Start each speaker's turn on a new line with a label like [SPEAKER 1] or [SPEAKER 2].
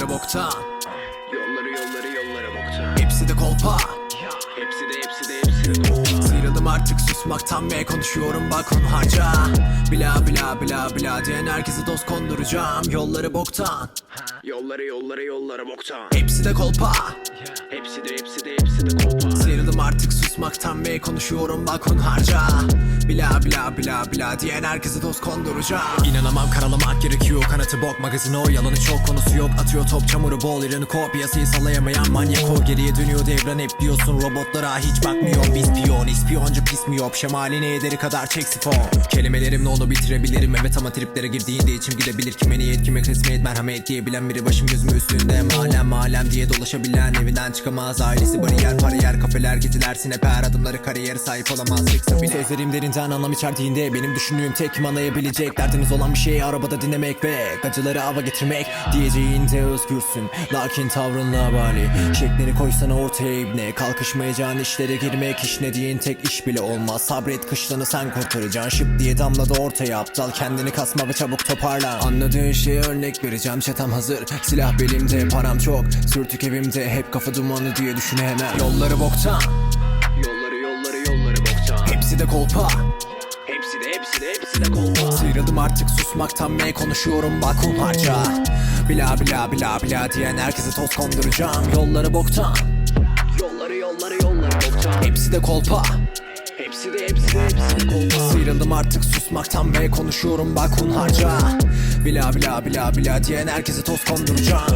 [SPEAKER 1] Yolları boktan,
[SPEAKER 2] Yolları boktan.
[SPEAKER 1] hepsi de kolpa.
[SPEAKER 2] Hepsi de kolpa.
[SPEAKER 1] Sıyrıldım artık susmaktan ve konuşuyorum bak hunharca. Bila bila bila bila diyen herkese dost konduracağım. Yolları boktan,
[SPEAKER 2] Yolları boktan.
[SPEAKER 1] hepsi de kolpa.
[SPEAKER 2] Hepsi de kolpa.
[SPEAKER 1] Sıyrıldım artık susmaktan ve konuşuyorum bak hunharca. Bila bila bila bila diyen herkese dost konduracağım. İnanamam, karalamak gerekiyor, kanatı bok magazin o. Yalanı çok, konusu yok, atıyor top çamuru bol. İranı ko, piyasayı sallayamayan manyak o. Geriye dönüyor devran hep diyorsun, robotlara hiç bakmıyor. Biz piyon, ispiyoncu pis miyop, şemalini ederi kadar çek sifon. Kelimelerimle onu bitirebilirim, evet ama triplere girdiğinde içim gidebilir. Kime niyet kime kısmet merhamet diyebilen biri, başım gözüm üstünde. Malem diye dolaşabilen, evinden çıkamaz, ailesi bariyer kafeler geceler sineper, adımları kariyeri sahip olamaz tek bile. Sözlerim derinden anlam içerdiğinde, benim düşündüğüm tek anlayabilecek. Derdiniz olan bir şey arabada dinlemek ve gacıları ava getirmek. Diyeceğinde özgürsün lakin tavrınla bali. Şeklini koysana ortaya ibne, kalkışmayacağın işlere girmek. İş ne diyen tek iş bile olmaz, sabret kışlanı sen kurtaracaksın. Şıp diye damladı ortaya aptal, kendini kasma ve çabuk toparlan. Anladığın şeye örnek vereceğim, çetem hazır, silah belimde, param çok, sürtük evimde, hep kafa dumanı diye düşünemem. Yolları boktan,
[SPEAKER 2] Yolları boktan.
[SPEAKER 1] hepsi de kolpa.
[SPEAKER 2] Hepsi de kolpa.
[SPEAKER 1] Sıyrıldım artık susmaktan ve konuşuyorum bak hunharca. Bila bila bila bila diyen herkese toz konduracağım. Yolları boktan,
[SPEAKER 2] Yolları boktan.
[SPEAKER 1] hepsi de kolpa.
[SPEAKER 2] Hepsi de kolpa.
[SPEAKER 1] Sıyrıldım artık susmaktan ve konuşuyorum bak hunharca. Bila bila bila bila diyen herkese toz konduracağım.